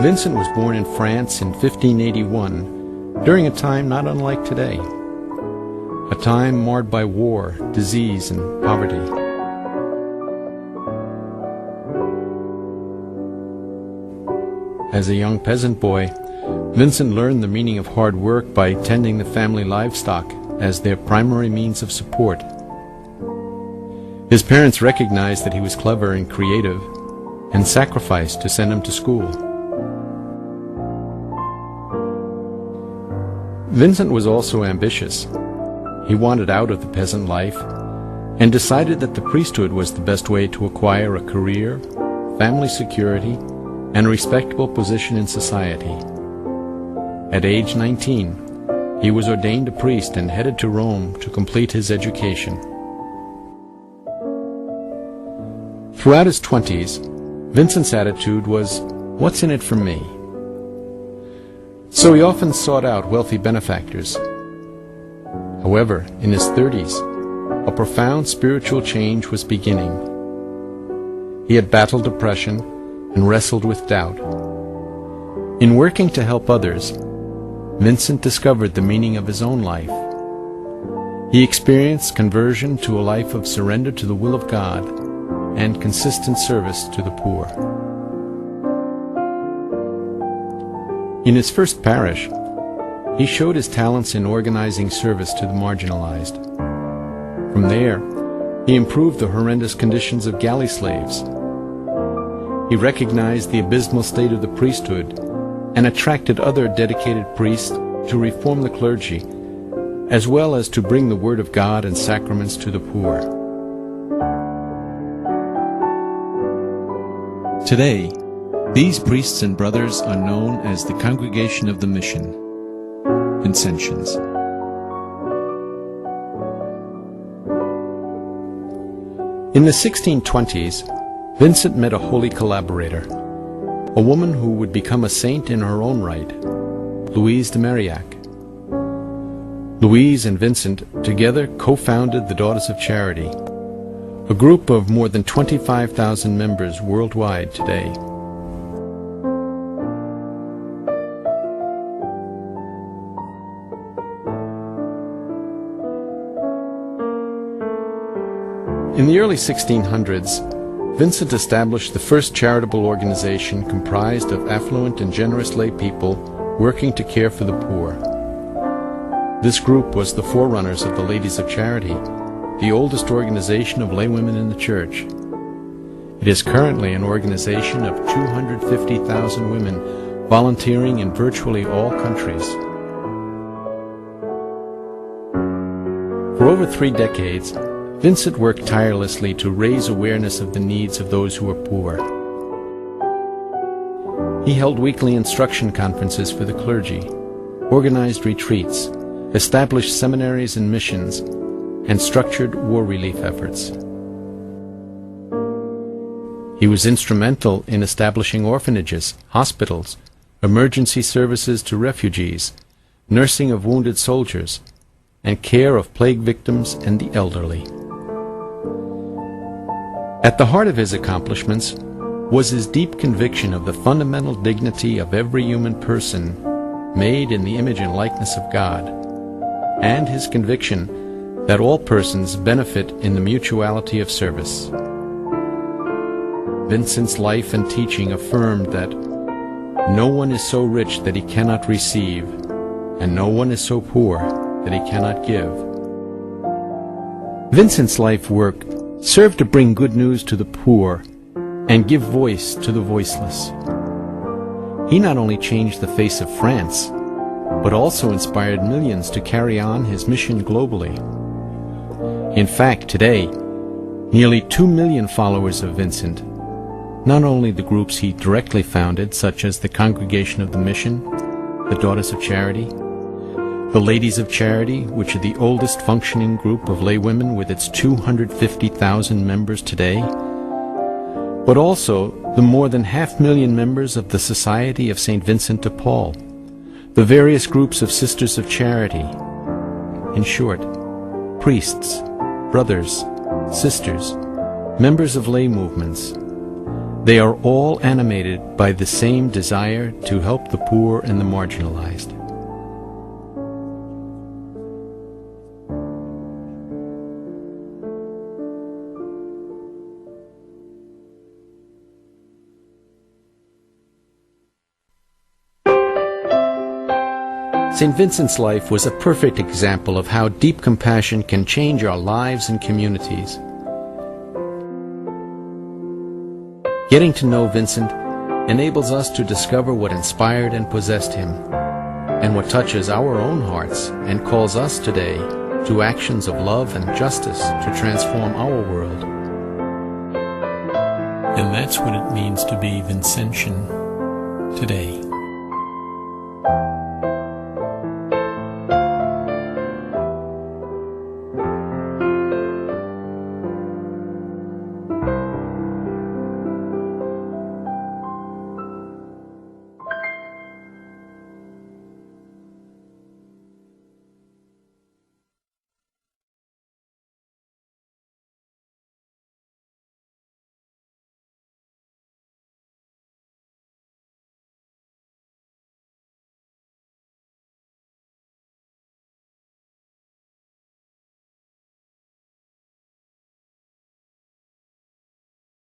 Vincent was born in France in 1581, during a time not unlike today, a time marred by war, disease, and poverty. As a young peasant boy, Vincent learned the meaning of hard work by tending the family livestock as their primary means of support. His parents recognized that he was clever and creative, and sacrificed to send him to school. Vincent was also ambitious. He wanted out of the peasant life and decided that the priesthood was the best way to acquire a career, family security, and a respectable position in society. At age 19, he was ordained a priest and headed to Rome to complete his education. Throughout his 20s, Vincent's attitude was, "What's in it for me?" So he often sought out wealthy benefactors. However, in his 30s, a profound spiritual change was beginning. He had battled depression and wrestled with doubt. In working to help others, Vincent discovered the meaning of his own life. He experienced conversion to a life of surrender to the will of God and consistent service to the poor. In his first parish, he showed his talents in organizing service to the marginalized. From there, he improved the horrendous conditions of galley slaves. He recognized the abysmal state of the priesthood and attracted other dedicated priests to reform the clergy, as well as to bring the Word of God and sacraments to the poor. Today, these priests and brothers are known as the Congregation of the Mission, Vincentians. In the 1620s, Vincent met a holy collaborator, a woman who would become a saint in her own right, Louise de Marillac. Louise and Vincent together co-founded the Daughters of Charity, a group of more than 25,000 members worldwide today. In the early 1600s, Vincent established the first charitable organization comprised of affluent and generous lay people working to care for the poor. This group was the forerunners of the Ladies of Charity, the oldest organization of laywomen in the Church. It is currently an organization of 250,000 women volunteering in virtually all countries. For over 3 decades, Vincent worked tirelessly to raise awareness of the needs of those who were poor. He held weekly instruction conferences for the clergy, organized retreats, established seminaries and missions, and structured war relief efforts. He was instrumental in establishing orphanages, hospitals, emergency services to refugees, nursing of wounded soldiers, and care of plague victims and the elderly. At the heart of his accomplishments was his deep conviction of the fundamental dignity of every human person made in the image and likeness of God, and his conviction that all persons benefit in the mutuality of service. Vincent's life and teaching affirmed that no one is so rich that he cannot receive, and no one is so poor that he cannot give. Vincent's life work served to bring good news to the poor and give voice to the voiceless. He not only changed the face of France, but also inspired millions to carry on his mission globally. In fact, today, nearly 2 million followers of Vincent, not only the groups he directly founded, such as the Congregation of the Mission, the Daughters of Charity, the Ladies of Charity, which are the oldest functioning group of laywomen with its 250,000 members today, but also the more than 500,000 members of the Society of St. Vincent de Paul, the various groups of Sisters of Charity. In short, priests, brothers, sisters, members of lay movements, They are all animated by the same desire to help the poor and the marginalized. St. Vincent's life was a perfect example of how deep compassion can change our lives and communities. Getting to know Vincent enables us to discover what inspired and possessed him, and what touches our own hearts and calls us today to actions of love and justice to transform our world. And that's what it means to be Vincentian today.